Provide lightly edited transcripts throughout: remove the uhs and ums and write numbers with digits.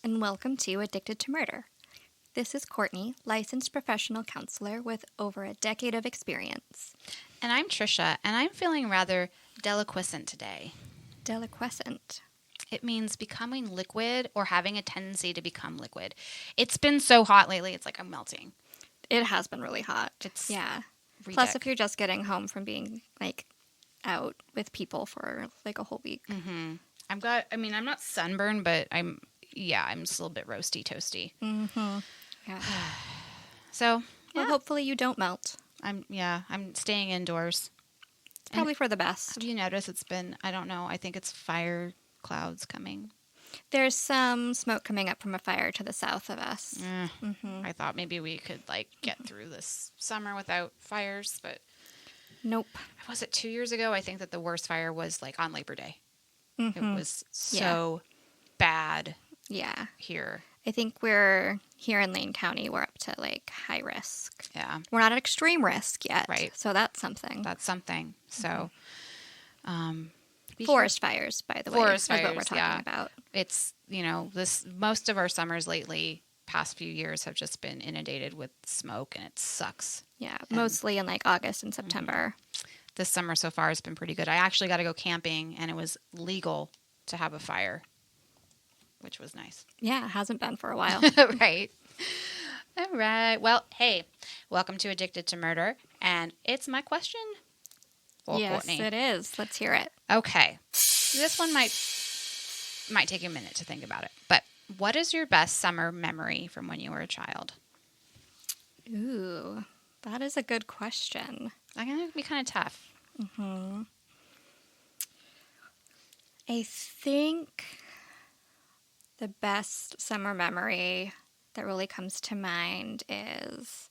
and welcome to Addicted to Murder. This is Courtney, licensed professional counselor with over a decade of experience. And I'm Trisha, and I'm feeling rather deliquescent today. Deliquescent. It means becoming liquid or having a tendency to become liquid. It's been so hot lately, it's like I'm melting. It has been really hot. It's yeah. ridiculous. Plus, if you're just getting home from being out with people for a whole week. Mm-hmm. I'm not sunburned, but I'm still a bit roasty toasty. Mm-hmm. Yeah. So, well, hopefully you don't melt. I'm staying indoors. It's probably for the best. Have you noticed it's been, I don't know, I think it's fire clouds coming. There's some smoke coming up from a fire to the south of us. Mm-hmm. I thought maybe we could get through this summer without fires, but nope. Was it 2 years ago? I think that the worst fire was on Labor Day. Mm-hmm. It was so bad. Yeah. Here. I think we're here in Lane County. We're up to high risk. Yeah. We're not at extreme risk yet. Right. So that's something. So, forest fires, by the way, forest is fires, what we're talking about. It's most of our summers lately, past few years, have just been inundated with smoke, and it sucks. Yeah, mostly in August and September. This summer so far has been pretty good. I actually got to go camping, and it was legal to have a fire, which was nice. Yeah, it hasn't been for a while. Right. All right. Well, hey, welcome to Addicted to Murder, and it's my question. Yes, Courtney. it is. Let's hear it. Okay. This one might take a minute to think about it, but what is your best summer memory from when you were a child? Ooh, that is a good question. That's going to be kind of tough. Mm-hmm. I think the best summer memory that really comes to mind is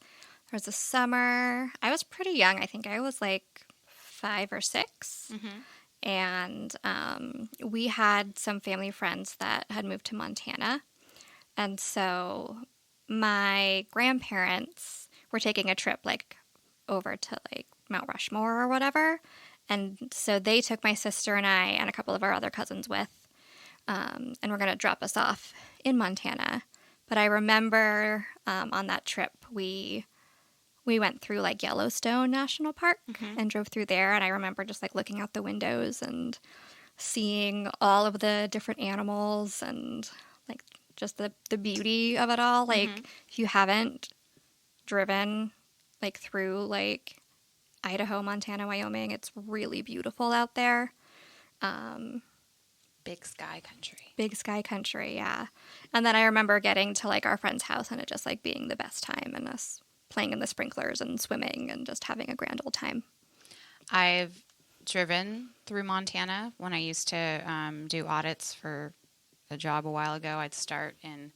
there was a summer. I was pretty young. I think I was 5 or 6. Mm-hmm. And we had some family friends that had moved to Montana. And so my grandparents were taking a trip over to Mount Rushmore or whatever. And so they took my sister and I and a couple of our other cousins with, and were going to drop us off in Montana. But I remember on that trip we went through Yellowstone National Park and drove through there. And I remember just looking out the windows and seeing all of the different animals and just the beauty of it all. If you haven't driven through Idaho, Montana, Wyoming, it's really beautiful out there. Big sky country. Big sky country, yeah. And then I remember getting to our friend's house and it just being the best time, and us playing in the sprinklers and swimming and just having a grand old time. I've driven through Montana when I used to do audits for a job a while ago. I'd start in,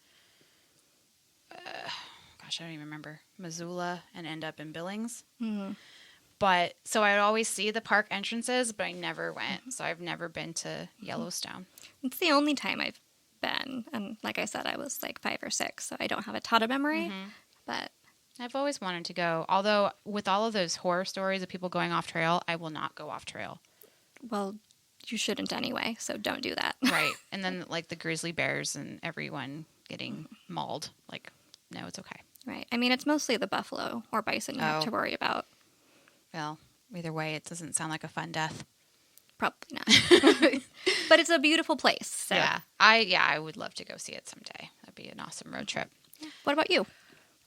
I don't even remember, Missoula and end up in Billings. Mm-hmm. But so I'd always see the park entrances, but I never went. So I've never been to Yellowstone. It's the only time I've been. And like I said, I was 5 or 6, so I don't have a ton of memory. But I've always wanted to go. Although with all of those horror stories of people going off trail, I will not go off trail. Well, you shouldn't anyway, so don't do that. Right. And then the grizzly bears and everyone getting mauled. No, it's okay. Right. I mean, it's mostly the buffalo or bison you have to worry about. Well, either way, it doesn't sound like a fun death. Probably not. But it's a beautiful place. So. Yeah. I would love to go see it someday. That'd be an awesome road trip. What about you?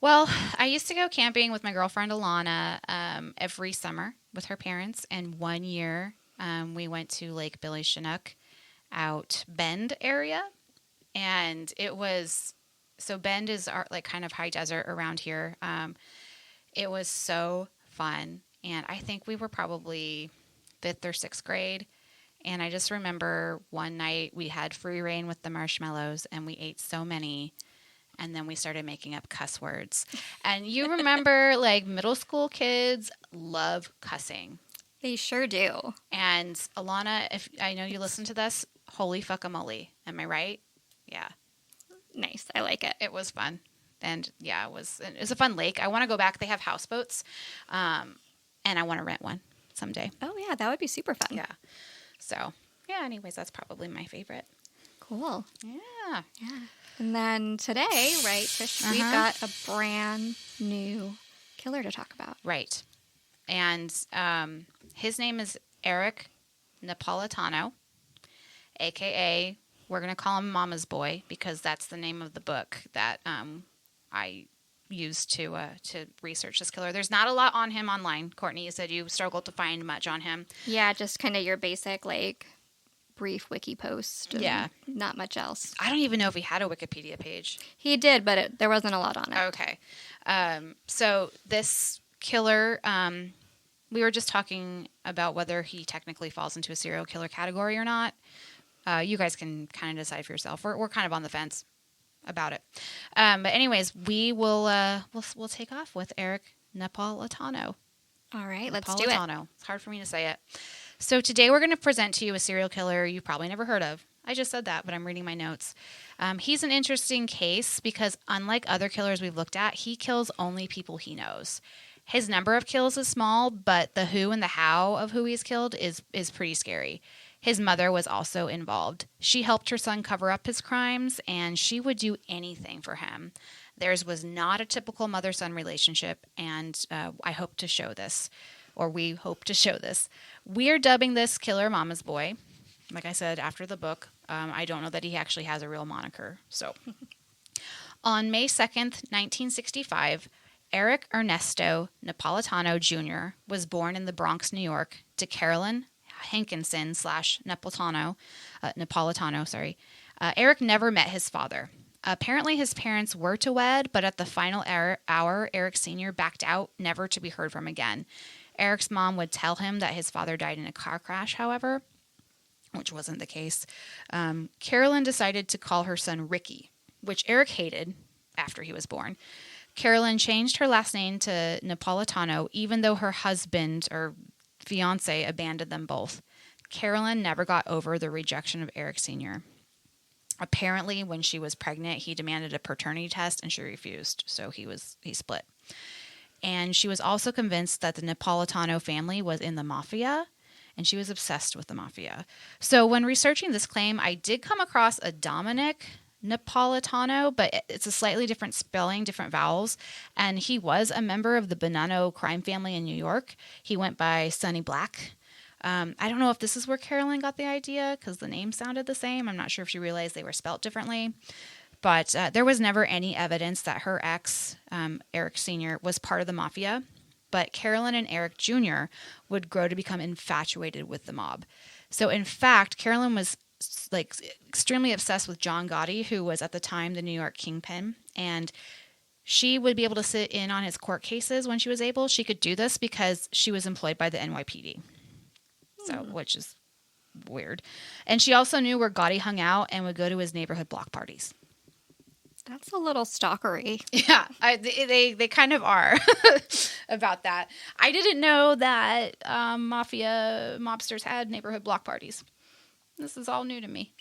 Well, I used to go camping with my girlfriend Alana every summer with her parents. And one year we went to Lake Billy Chinook out Bend area. And it was... So Bend is our kind of high desert around here. It was so fun. And I think we were probably 5th or 6th grade. And I just remember one night we had free reign with the marshmallows and we ate so many. And then we started making up cuss words. And you remember middle school kids love cussing. They sure do. And Alana, if I know you listen to this, holy fuckamole. Am I right? Yeah. Nice. I like it. It was fun. And yeah, it was a fun lake. I want to go back. They have houseboats. And I want to rent one someday. Oh yeah, that would be super fun. Yeah. So yeah, anyways, that's probably my favorite. Cool. Yeah. Yeah. And then today, right, Trish, we've got a brand new killer to talk about. Right. And his name is Eric Napolitano, a.k.a. we're going to call him Mama's Boy because that's the name of the book that I used to research this killer. There's not a lot on him online. Courtney, you said you struggled to find much on him. Yeah, just kind of your basic, like, brief wiki post. Yeah. Not much else. I don't even know if he had a Wikipedia page. He did, but there wasn't a lot on it. Okay. So this killer, we were just talking about whether he technically falls into a serial killer category or not. You guys can kind of decide for yourself. We're kind of on the fence about it. But anyways, we'll take off with Eric Napolitano. All right, let's do it. Napolitano. It's hard for me to say it. So today we're going to present to you a serial killer you've probably never heard of. I just said that, but I'm reading my notes. He's an interesting case because unlike other killers we've looked at, he kills only people he knows. His number of kills is small, but the who and the how of who he's killed is pretty scary. His mother was also involved. She helped her son cover up his crimes, and she would do anything for him. Theirs was not a typical mother-son relationship, and I hope to show this, or we hope to show this. We are dubbing this killer Mama's Boy. Like I said, after the book, I don't know that he actually has a real moniker. So, on May 2nd, 1965, Eric Ernesto Napolitano Jr. was born in the Bronx, New York, to Carolyn Hankinson / Napolitano. Eric never met his father. Apparently, his parents were to wed, but at the final hour, Eric Sr. backed out, never to be heard from again. Eric's mom would tell him that his father died in a car crash, however, which wasn't the case. Carolyn decided to call her son Ricky, which Eric hated after he was born. Carolyn changed her last name to Napolitano, even though her husband or fiance abandoned them both. Carolyn never got over the rejection of Eric Sr. Apparently, when she was pregnant, he demanded a paternity test and she refused, so he split. And she was also convinced that the Napolitano family was in the mafia, and she was obsessed with the mafia. So when researching this claim, I did come across a Dominic Napolitano, but it's a slightly different spelling, different vowels. And he was a member of the Bonanno crime family in New York. He went by Sonny Black. I don't know if this is where Carolyn got the idea because the name sounded the same. I'm not sure if she realized they were spelt differently. But there was never any evidence that her ex, Eric Sr., was part of the mafia. But Carolyn and Eric Jr. would grow to become infatuated with the mob. So, in fact, Carolyn was like extremely obsessed with John Gotti, who was at the time the New York kingpin. And she would be able to sit in on his court cases when she was able. She could do this because she was employed by the NYPD. So, which is weird. And she also knew where Gotti hung out and would go to his neighborhood block parties. That's a little stalkery. Yeah, they kind of are about that. I didn't know that mobsters had neighborhood block parties. This is all new to me.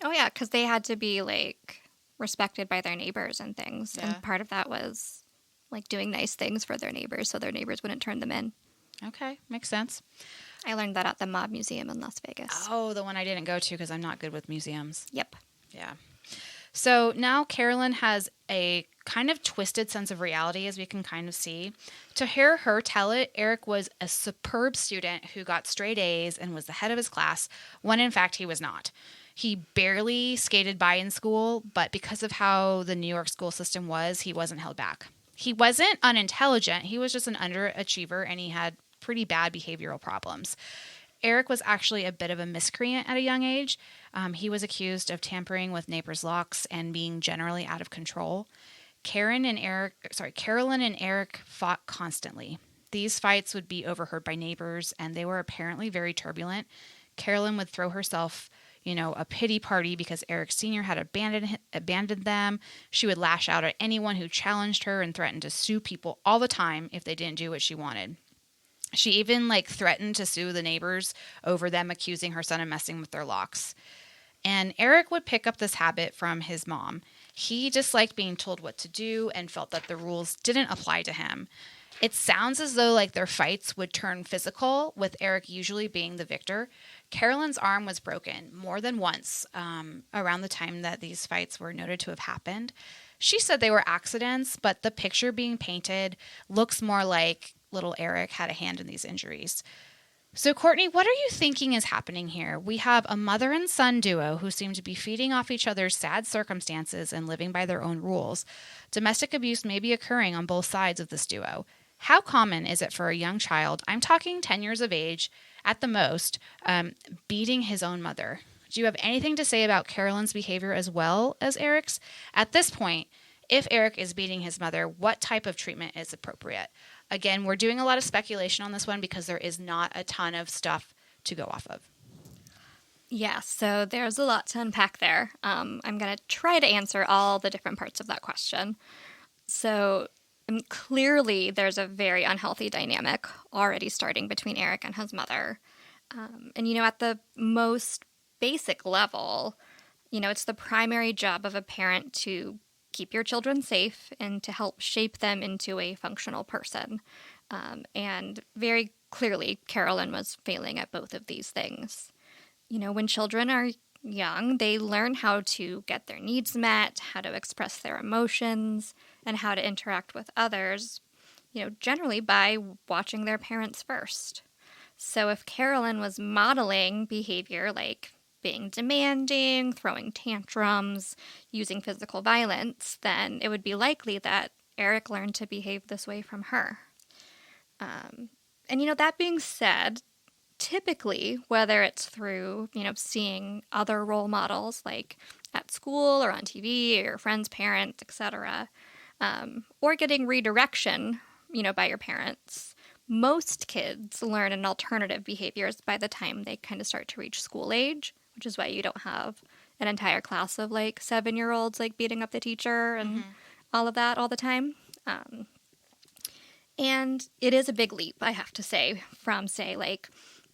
Oh, yeah, because they had to be, like, respected by their neighbors and things. Yeah. And part of that was, like, doing nice things for their neighbors so their neighbors wouldn't turn them in. Okay, makes sense. I learned that at the Mob Museum in Las Vegas. Oh, the one I didn't go to because I'm not good with museums. Yep. Yeah. So now Carolyn has a kind of twisted sense of reality, as we can kind of see. To hear her tell it, Eric was a superb student who got straight A's and was the head of his class, when in fact he was not. He barely skated by in school, but because of how the New York school system was, he wasn't held back. He wasn't unintelligent. He was just an underachiever, and he had pretty bad behavioral problems. Eric was actually a bit of a miscreant at a young age. He was accused of tampering with neighbors' locks and being generally out of control. Carolyn and Eric fought constantly. These fights would be overheard by neighbors, and they were apparently very turbulent. Carolyn would throw herself, a pity party because Eric Sr. had abandoned them. She would lash out at anyone who challenged her and threatened to sue people all the time if they didn't do what she wanted. She even threatened to sue the neighbors over them accusing her son of messing with their locks. And Eric would pick up this habit from his mom. He disliked being told what to do and felt that the rules didn't apply to him. It sounds as though like their fights would turn physical, with Eric usually being the victor. Carolyn's arm was broken more than once around the time that these fights were noted to have happened. She said they were accidents, but the picture being painted looks more like little Eric had a hand in these injuries. So, Courtney, what are you thinking is happening here? We have a mother and son duo who seem to be feeding off each other's sad circumstances and living by their own rules. Domestic abuse may be occurring on both sides of this duo. How common is it for a young child, I'm talking 10 years of age at the most, beating his own mother? Do you have anything to say about Carolyn's behavior as well as Eric's? At this point, if Eric is beating his mother, what type of treatment is appropriate? Again, we're doing a lot of speculation on this one because there is not a ton of stuff to go off of. Yeah, so there's a lot to unpack there. I'm going to try to answer all the different parts of that question. So clearly there's a very unhealthy dynamic already starting between Eric and his mother. And, at the most basic level, it's the primary job of a parent to keep your children safe and to help shape them into a functional person. And very clearly, Carolyn was failing at both of these things. When children are young, they learn how to get their needs met, how to express their emotions, and how to interact with others, generally by watching their parents first. So if Carolyn was modeling behavior like being demanding, throwing tantrums, using physical violence, then it would be likely that Eric learned to behave this way from her. And that being said, typically, whether it's through, seeing other role models like at school or on TV or your friends' parents, etc., or getting redirection, by your parents, most kids learn an alternative behaviors by the time they kind of start to reach school age, which is why you don't have an entire class of 7-year-olds beating up the teacher and all of that all the time. And it is a big leap, I have to say, from say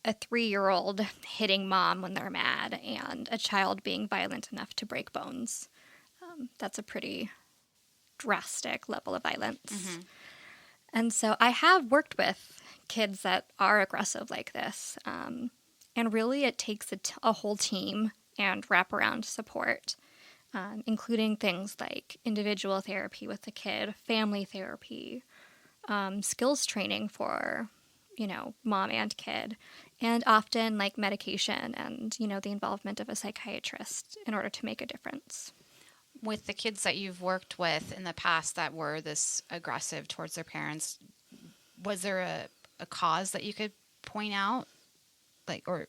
a 3-year-old hitting mom when they're mad and a child being violent enough to break bones. That's a pretty drastic level of violence. And so I have worked with kids that are aggressive like this. And really it takes a whole team and wraparound support, including things like individual therapy with the kid, family therapy, skills training for, mom and kid, and often medication and, the involvement of a psychiatrist in order to make a difference. With the kids that you've worked with in the past that were this aggressive towards their parents, was there a cause that you could point out,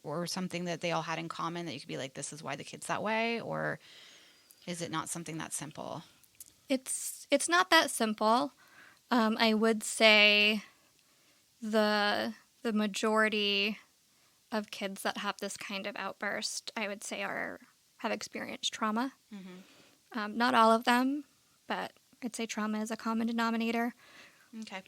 or something that they all had in common that you could be like, this is why the kid's that way? Or is it not something that simple? It's not that simple. I would say the majority of kids that have this kind of outburst, I would say, have experienced trauma. Not all of them, but I'd say trauma is a common denominator. Okay.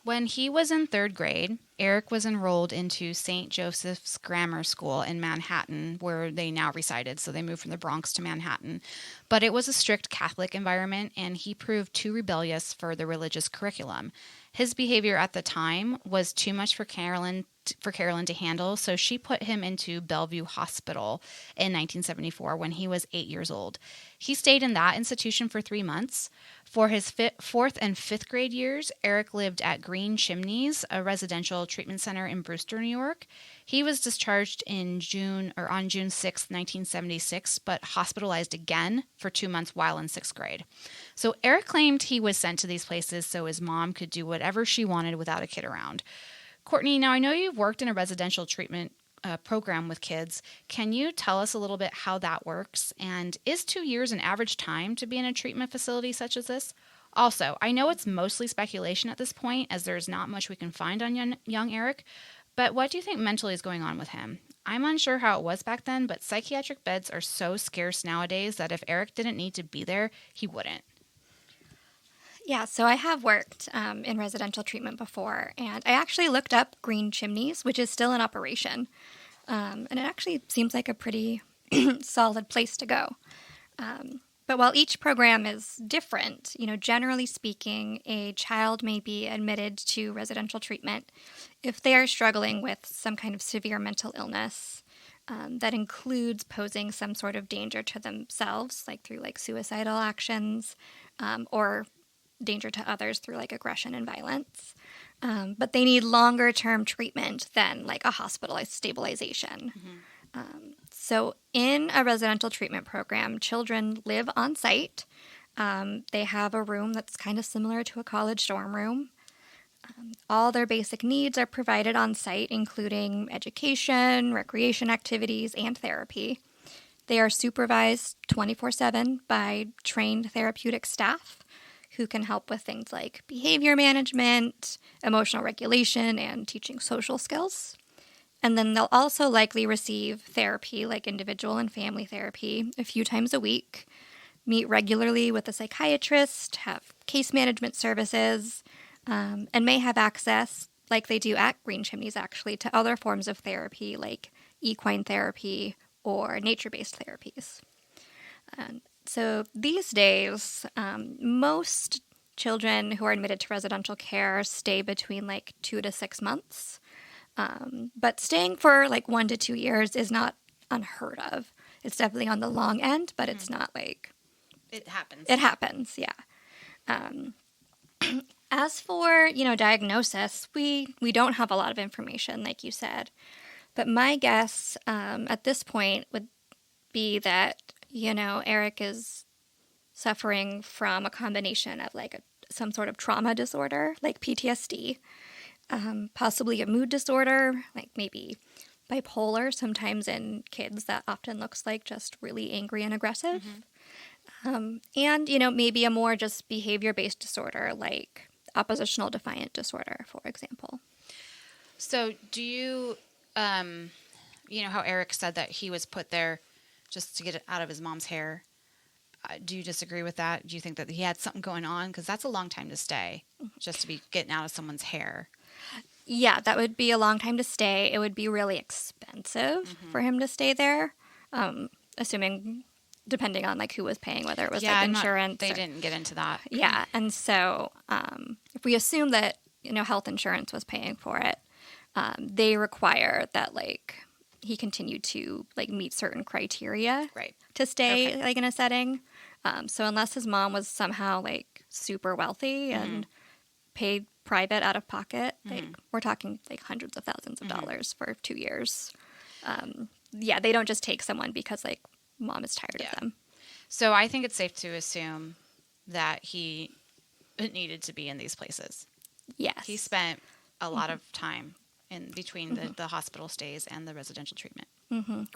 When he was in 3rd grade, Eric was enrolled into St. Joseph's Grammar School in Manhattan, where they now resided. So they moved from the Bronx to Manhattan. But it was a strict Catholic environment, and he proved too rebellious for the religious curriculum. His behavior at the time was too much for Carolyn to handle, so she put him into Bellevue Hospital in 1974 when he was 8 years old. He stayed in that institution for 3 months. For his 4th and 5th grade years, Eric lived at Green Chimneys, a residential treatment center in Brewster, New York. He was discharged on June 6, 1976, but hospitalized again for 2 months while in 6th grade. So Eric claimed he was sent to these places so his mom could do whatever she wanted without a kid around. Courtney, now I know you've worked in a residential treatment program with kids. Can you tell us a little bit how that works? And is 2 years an average time to be in a treatment facility such as this? Also, I know it's mostly speculation at this point, as there's not much we can find on young Eric, but what do you think mentally is going on with him? I'm unsure how it was back then, but psychiatric beds are so scarce nowadays that if Eric didn't need to be there, he wouldn't. Yeah, so I have worked in residential treatment before, and I actually looked up Green Chimneys, which is still in operation, and it actually seems like a pretty solid place to go. But while each program is different, generally speaking, a child may be admitted to residential treatment if they are struggling with some kind of severe mental illness that includes posing some sort of danger to themselves, like through suicidal actions, or danger to others through aggression and violence. But they need longer term treatment than a hospitalized stabilization. So in a residential treatment program, children live on site. They have a room that's kind of similar to a college dorm room. All their basic needs are provided on site, including education, recreation activities, and therapy. They are supervised 24/7 by trained therapeutic staff who can help with things like behavior management, emotional regulation, and teaching social skills. And then they'll also likely receive therapy, like individual and family therapy, a few times a week, meet regularly with a psychiatrist, have case management services, and may have access, like they do at Green Chimneys actually, to other forms of therapy like equine therapy or nature-based therapies. So these days, most children who are admitted to residential care stay between 2 to 6 months. But staying for 1 to 2 years is not unheard of. It's definitely on the long end, but it's not It happens. It happens, yeah. As for, diagnosis, we don't have a lot of information, like you said. But my guess at this point would be that, Eric is suffering from a combination of some sort of trauma disorder, like PTSD, possibly a mood disorder, like maybe bipolar. Sometimes in kids that often looks like just really angry and aggressive. And, maybe a more just behavior-based disorder like oppositional defiant disorder, for example. So do you, how Eric said that he was put there just to get it out of his mom's hair? Do you disagree with that? Do you think that he had something going on? Because that's a long time to stay, just to be getting out of someone's hair. Yeah, that would be a long time to stay. It would be really expensive for him to stay there, depending on who was paying, whether it was insurance. They didn't get into that. Yeah, and so if we assume that health insurance was paying for it, they require that he continue to meet certain criteria to stay in a setting. So unless his mom was somehow super wealthy and paid private out of pocket, we're talking hundreds of thousands of dollars for 2 years. They don't just take someone because mom is tired of them. So I think it's safe to assume that he needed to be in these places. Yes. He spent a lot of time in between the hospital stays and the residential treatment.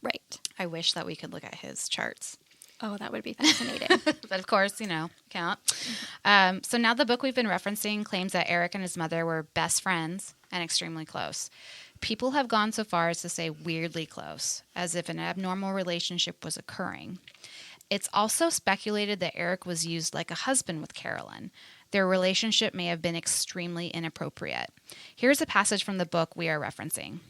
Right. I wish that we could look at his charts. Oh, that would be fascinating. But of course, can't. So now the book we've been referencing claims that Eric and his mother were best friends and extremely close. People have gone so far as to say weirdly close, as if an abnormal relationship was occurring. It's also speculated that Eric was used like a husband with Carolyn. Their relationship may have been extremely inappropriate. Here's a passage from the book we are referencing.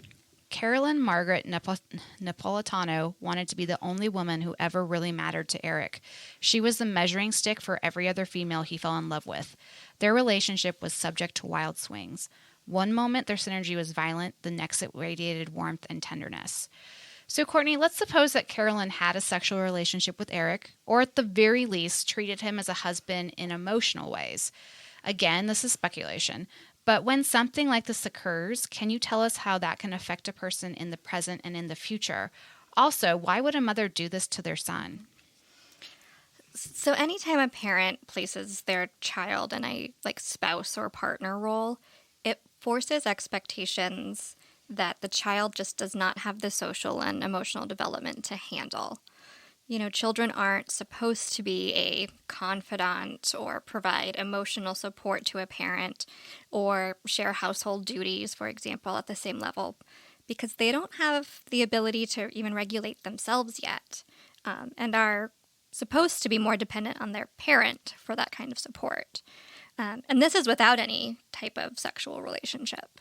Carolyn Margaret Napolitano wanted to be the only woman who ever really mattered to Eric. She was the measuring stick for every other female he fell in love with. Their relationship was subject to wild swings. One moment their synergy was violent, the next it radiated warmth and tenderness. So, Courtney, let's suppose that Carolyn had a sexual relationship with Eric, or at the very least treated him as a husband in emotional ways. Again, this is speculation. But when something like this occurs, can you tell us how that can affect a person in the present and in the future? Also, why would a mother do this to their son? So anytime a parent places their child in a spouse or partner role, it forces expectations that the child just does not have the social and emotional development to handle. Children aren't supposed to be a confidant or provide emotional support to a parent or share household duties, for example, at the same level, because they don't have the ability to even regulate themselves yet, and are supposed to be more dependent on their parent for that kind of support. And this is without any type of sexual relationship.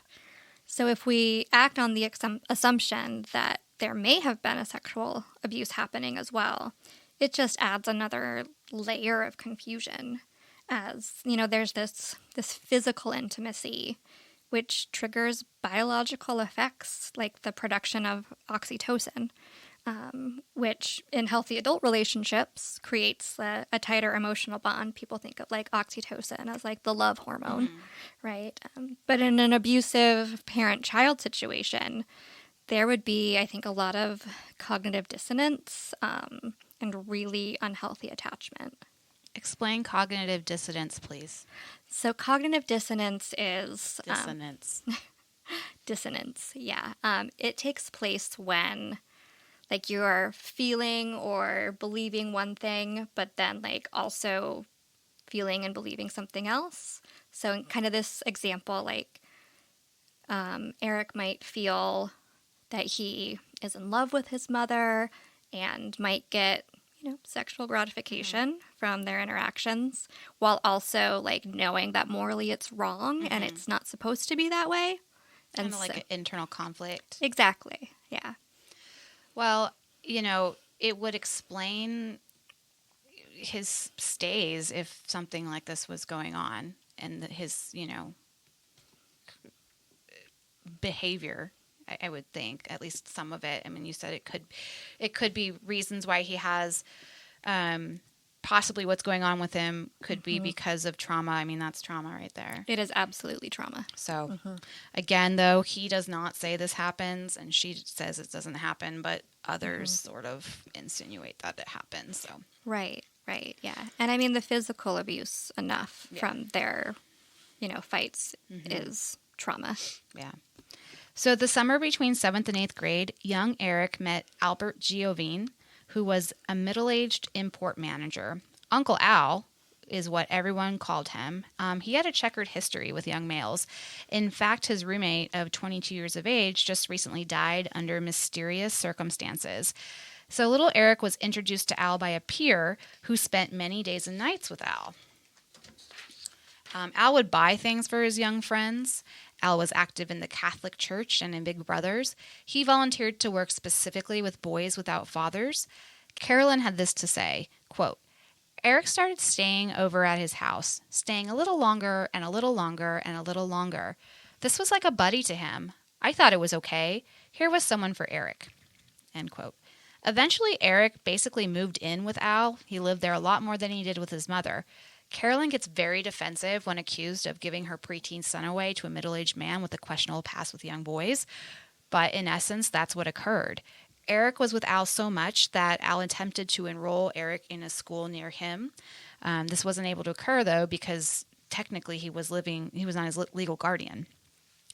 So if we act on the assumption that there may have been a sexual abuse happening as well, it just adds another layer of confusion, as there's this physical intimacy which triggers biological effects like the production of oxytocin, which in healthy adult relationships creates a tighter emotional bond. People think of like oxytocin as like the love hormone, right? But in an abusive parent-child situation, there would be, I think, a lot of cognitive dissonance and really unhealthy attachment. Explain cognitive dissonance, please. So cognitive dissonance is... Dissonance. Yeah. It takes place when like you're feeling or believing one thing, but then like also feeling and believing something else. So in kind of this example, like Eric might feel that he is in love with his mother and might get, sexual gratification from their interactions, while also like knowing that morally it's wrong and it's not supposed to be that way. And kind of like an internal conflict. Exactly. Yeah. Well, it would explain his stays if something like this was going on, and his, behavior. I would think at least some of it. I mean, you said it could be reasons why he has, possibly what's going on with him could be because of trauma. I mean, that's trauma right there. It is absolutely trauma. So again, though, he does not say this happens and she says it doesn't happen, but others sort of insinuate that it happens. So Right. Yeah. And I mean, the physical abuse enough from their, fights is trauma. Yeah. So the summer between 7th and 8th grade, young Eric met Albert Giovine, who was a middle-aged import manager. Uncle Al is what everyone called him. He had a checkered history with young males. In fact, his roommate of 22 years of age just recently died under mysterious circumstances. So little Eric was introduced to Al by a peer who spent many days and nights with Al. Al would buy things for his young friends. Al was active in the Catholic Church and in Big Brothers. He volunteered to work specifically with boys without fathers. Carolyn had this to say, quote, Eric started staying over at his house, staying a little longer and a little longer and a little longer. This was like a buddy to him. I thought it was okay. Here was someone for Eric, end quote. Eventually, Eric basically moved in with Al. He lived there a lot more than he did with his mother. Carolyn gets very defensive when accused of giving her preteen son away to a middle-aged man with a questionable past with young boys. But in essence, that's what occurred. Eric was with Al so much that Al attempted to enroll Eric in a school near him. This wasn't able to occur, though, because technically he was not his legal guardian.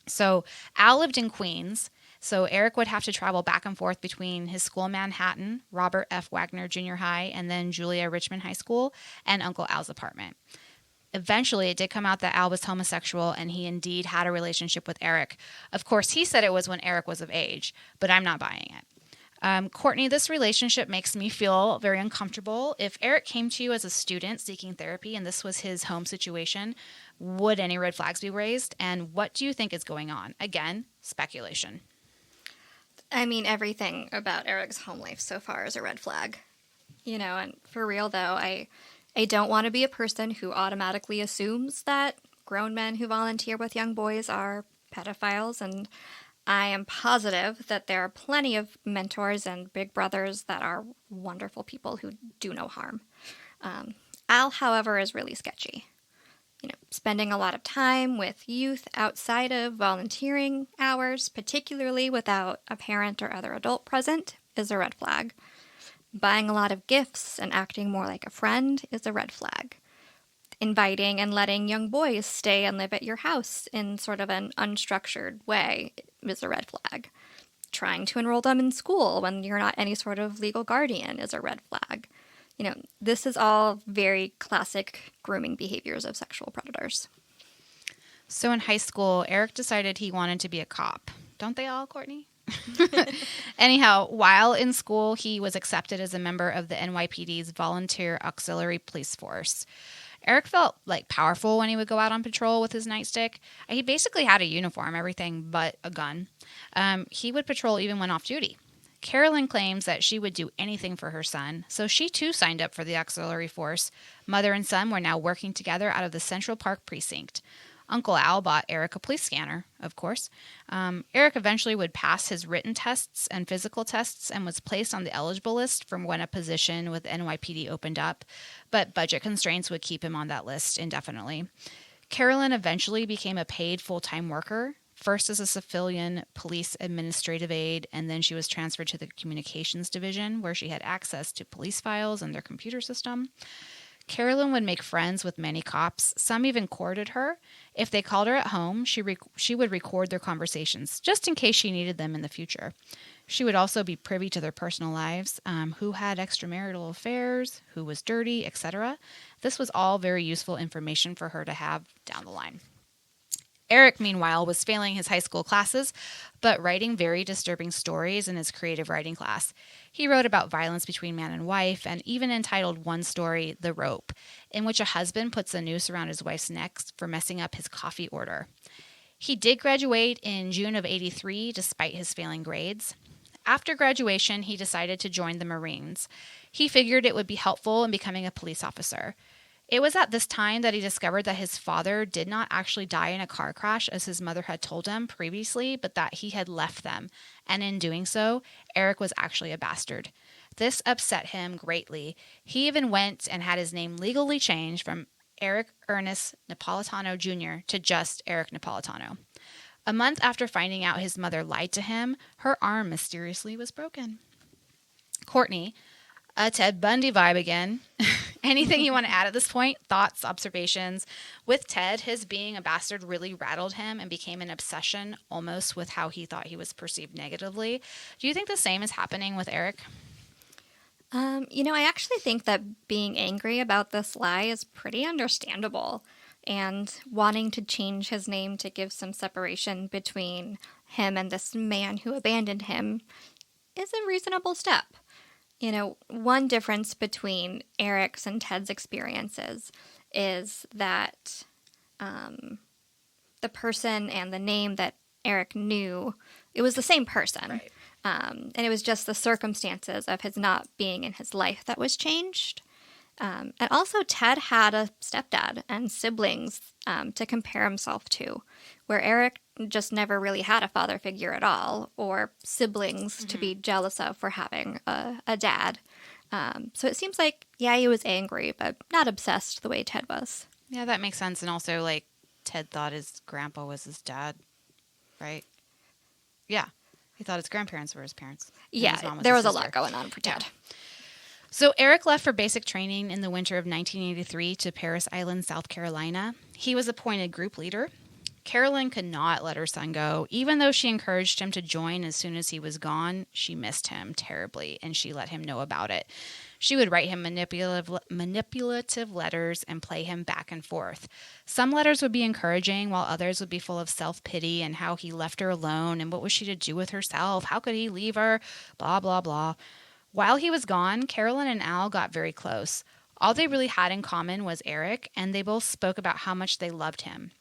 So Al lived in Queens. So Eric would have to travel back and forth between his school in Manhattan, Robert F. Wagner Junior High, and then Julia Richmond High School, and Uncle Al's apartment. Eventually, it did come out that Al was homosexual, and he indeed had a relationship with Eric. Of course, he said it was when Eric was of age, but I'm not buying it. Courtney, this relationship makes me feel very uncomfortable. If Eric came to you as a student seeking therapy and this was his home situation, would any red flags be raised? And what do you think is going on? Again, speculation. I mean, everything about Eric's home life so far is a red flag. And for real, though, I don't want to be a person who automatically assumes that grown men who volunteer with young boys are pedophiles, and I am positive that there are plenty of mentors and big brothers that are wonderful people who do no harm. Al, however, is really sketchy. Spending a lot of time with youth outside of volunteering hours, particularly without a parent or other adult present, is a red flag. Buying a lot of gifts and acting more like a friend is a red flag. Inviting and letting young boys stay and live at your house in sort of an unstructured way is a red flag. Trying to enroll them in school when you're not any sort of legal guardian is a red flag. This is all very classic grooming behaviors of sexual predators. So in high school, Eric decided he wanted to be a cop. Don't they all, Courtney? Anyhow, while in school, he was accepted as a member of the NYPD's Volunteer Auxiliary Police Force. Eric felt powerful when he would go out on patrol with his nightstick. He basically had a uniform, everything but a gun. He would patrol even when off duty. Carolyn claims that she would do anything for her son, so she too signed up for the auxiliary force. Mother and son were now working together out of the Central Park precinct. Uncle Al bought Eric a police scanner, of course. Eric eventually would pass his written tests and physical tests and was placed on the eligible list from when a position with NYPD opened up, but budget constraints would keep him on that list indefinitely. Carolyn eventually became a paid full-time worker, first as a civilian police administrative aide, and then she was transferred to the communications division where she had access to police files and their computer system. Carolyn would make friends with many cops. Some even courted her. If they called her at home, she would record their conversations, just in case she needed them in the future. She would also be privy to their personal lives, who had extramarital affairs, who was dirty, etc. This was all very useful information for her to have down the line. Eric, meanwhile, was failing his high school classes, but writing very disturbing stories in his creative writing class. He wrote about violence between man and wife, and even entitled one story, The Rope, in which a husband puts a noose around his wife's neck for messing up his coffee order. He did graduate in June of '83, despite his failing grades. After graduation, he decided to join the Marines. He figured it would be helpful in becoming a police officer. It was at this time that he discovered that his father did not actually die in a car crash, as his mother had told him previously, but that he had left them. And in doing so, Eric was actually a bastard. This upset him greatly. He even went and had his name legally changed from Eric Ernest Napolitano Jr. to just Eric Napolitano. A month after finding out his mother lied to him, her arm mysteriously was broken. Courtney, a Ted Bundy vibe again. Anything you want to add at this point? Thoughts, observations? With Ted, his being a bastard really rattled him and became an obsession almost with how he thought he was perceived negatively. Do you think the same is happening with Eric? I actually think that being angry about this lie is pretty understandable, and wanting to change his name to give some separation between him and this man who abandoned him is a reasonable step. One difference between Eric's and Ted's experiences is that the person and the name that Eric knew, it was the same person. Right. And it was just the circumstances of his not being in his life that was changed. And also, Ted had a stepdad and siblings to compare himself to, where Eric just never really had a father figure at all, or siblings to be jealous of for having a dad. So it seems like, yeah, he was angry, but not obsessed the way Ted was. Yeah, that makes sense. And also, Ted thought his grandpa was his dad, right? Yeah. He thought his grandparents were his parents. Yeah, there was a lot going on for Ted. Yeah. So Eric left for basic training in the winter of 1983 to Parris Island, South Carolina. He was appointed group leader. Carolyn could not let her son go. Even though she encouraged him to join as soon as he was gone, she missed him terribly, and she let him know about it. She would write him manipulative letters and play him back and forth. Some letters would be encouraging, while others would be full of self-pity and how he left her alone, and what was she to do with herself? How could he leave her? Blah, blah, blah. While he was gone, Carolyn and Al got very close. All they really had in common was Eric, and they both spoke about how much they loved him.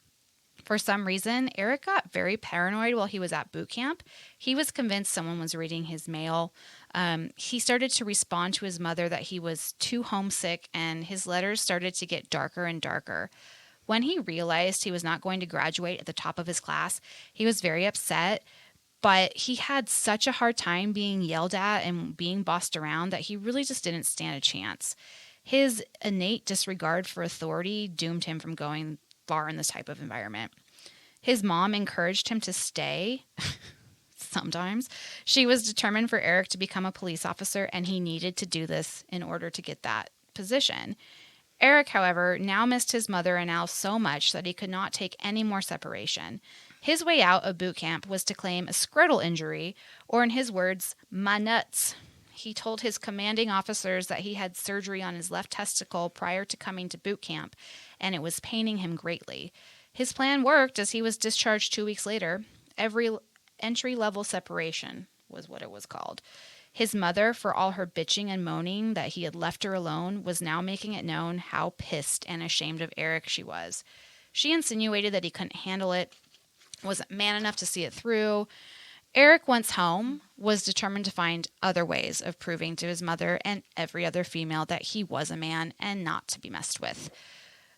For some reason, Eric got very paranoid while he was at boot camp. He was convinced someone was reading his mail. He started to respond to his mother that he was too homesick, and his letters started to get darker and darker. When he realized he was not going to graduate at the top of his class, he was very upset, but he had such a hard time being yelled at and being bossed around that he really just didn't stand a chance. His innate disregard for authority doomed him from going far in this type of environment. His mom encouraged him to stay. Sometimes. She was determined for Eric to become a police officer, and he needed to do this in order to get that position. Eric, however, now missed his mother and Al so much that he could not take any more separation. His way out of boot camp was to claim a scrotal injury, or in his words, my nuts. He told his commanding officers that he had surgery on his left testicle prior to coming to boot camp, and it was paining him greatly. His plan worked, as he was discharged 2 weeks later. Every entry-level separation was what it was called. His mother, for all her bitching and moaning that he had left her alone, was now making it known how pissed and ashamed of Eric she was. She insinuated that he couldn't handle it, wasn't man enough to see it through. Eric, once home, was determined to find other ways of proving to his mother and every other female that he was a man and not to be messed with.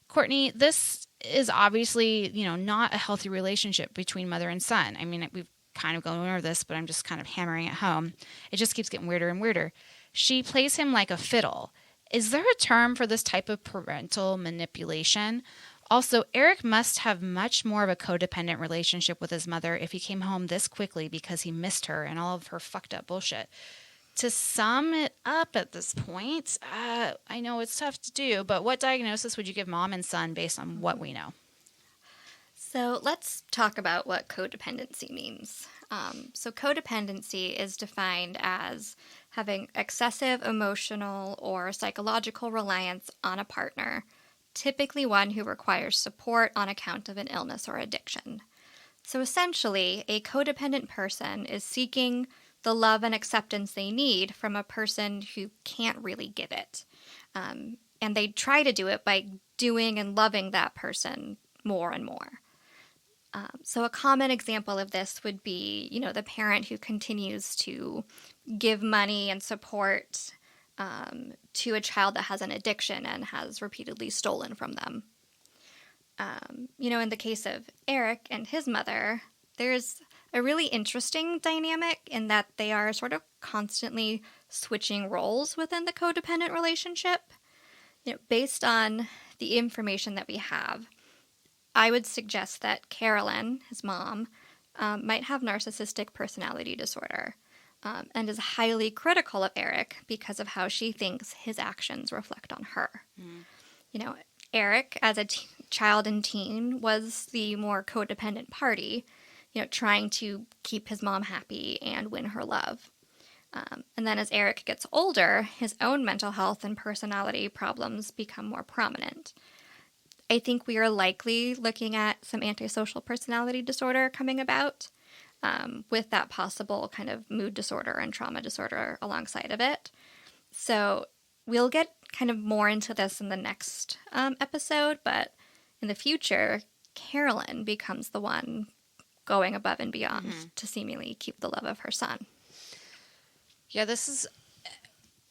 Courtney, this is obviously, not a healthy relationship between mother and son. I mean, we've kind of gone over this, but I'm just kind of hammering it home. It just keeps getting weirder and weirder. She plays him like a fiddle. Is there a term for this type of parental manipulation? Also, Eric must have much more of a codependent relationship with his mother if he came home this quickly because he missed her and all of her fucked up bullshit. To sum it up at this point, I know it's tough to do, but what diagnosis would you give mom and son based on what we know? So let's talk about what codependency means. So codependency is defined as having excessive emotional or psychological reliance on a partner, typically one who requires support on account of an illness or addiction. So essentially, a codependent person is seeking the love and acceptance they need from a person who can't really give it. And they try to do it by doing and loving that person more and more. So a common example of this would be, the parent who continues to give money and support to a child that has an addiction and has repeatedly stolen from them. In the case of Eric and his mother, there's a really interesting dynamic in that they are sort of constantly switching roles within the codependent relationship. Based on the information that we have, I would suggest that Carolyn, his mom, might have narcissistic personality disorder and is highly critical of Eric because of how she thinks his actions reflect on her. Eric, as a child and teen, was the more codependent party, trying to keep his mom happy and win her love. And then as Eric gets older, his own mental health and personality problems become more prominent. I think we are likely looking at some antisocial personality disorder coming about, with that possible kind of mood disorder and trauma disorder alongside of it. So we'll get kind of more into this in the next episode, but in the future, Carolyn becomes the one going above and beyond to seemingly keep the love of her son. Yeah, this is...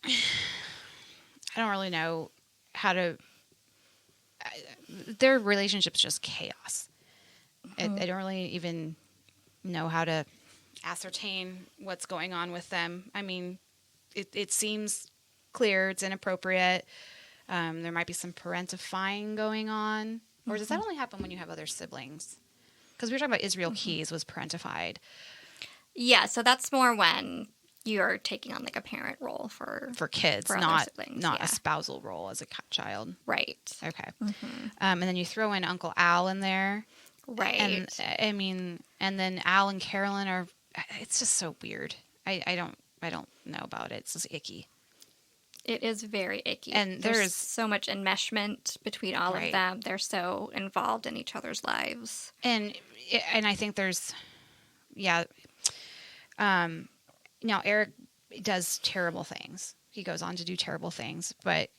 I don't really know how to... Their relationship's just chaos. I don't really even know how to ascertain what's going on with them. I mean, it seems clear, it's inappropriate. There might be some parentifying going on. Or does that only happen when you have other siblings? Because we were talking about Israel Keys was parentified. Yeah, so that's more when you're taking on like a parent role for kids, for not siblings, a spousal role as a child. Right. Okay. And then you throw in Uncle Al in there. Right. And I mean, and then Al and Carolyn are, it's just so weird. I don't know about it. It's just icky. It is very icky. And there's so much enmeshment between all Right. of them. They're so involved in each other's lives. And I think there's, now Eric does terrible things. He goes on to do terrible things, but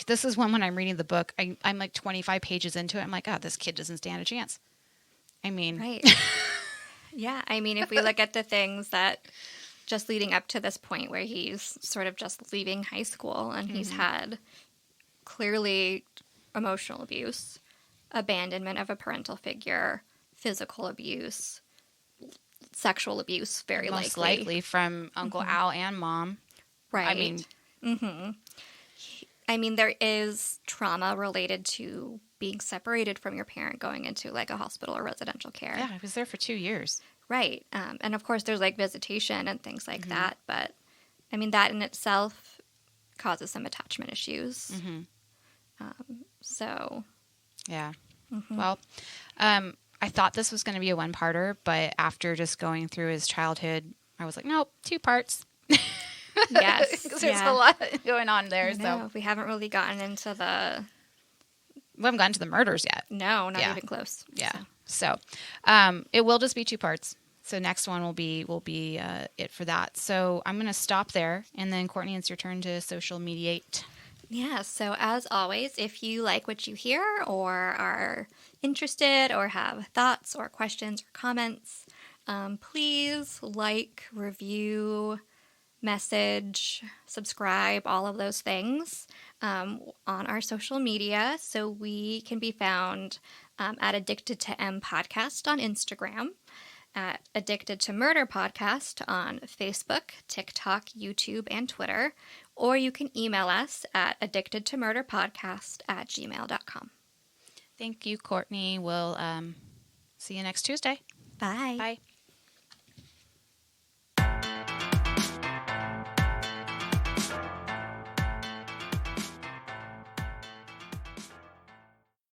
this is when I'm reading the book, I'm like 25 pages into it. I'm like, oh, this kid doesn't stand a chance. I mean, right. Yeah. I mean, if we look at the things that just leading up to this point where he's sort of just leaving high school and he's had clearly emotional abuse, abandonment of a parental figure, physical abuse, sexual abuse, very most likely. likely from Uncle Al and Mom. Right. I mean, there is trauma related to being separated from your parent going into like a hospital or residential care. yeah, I was there for 2 years. Right. And of course there's like visitation and things like that. But I mean, that in itself causes some attachment issues. So. Yeah. Well, I thought this was going to be a one-parter, but after just going through his childhood, I was like, nope, 2 parts. Yes. There's a lot going on there. So we haven't really gotten into we haven't gotten to the murders yet. No, not even close. Yeah. So it will just be 2 parts. So next one will be it for that. So I'm going to stop there. And then Courtney, it's your turn to social mediate. Yeah, so as always, if you like what you hear or are interested or have thoughts or questions or comments, Please like, review, message, subscribe, all of those things on our social media. So we can be found at Addicted to M Podcast on Instagram, at Addicted to Murder Podcast on Facebook, TikTok, YouTube, and Twitter. Or you can email us at addictedtomurderpodcast@gmail.com. Thank you, Courtney. We'll see you next Tuesday. Bye. Bye.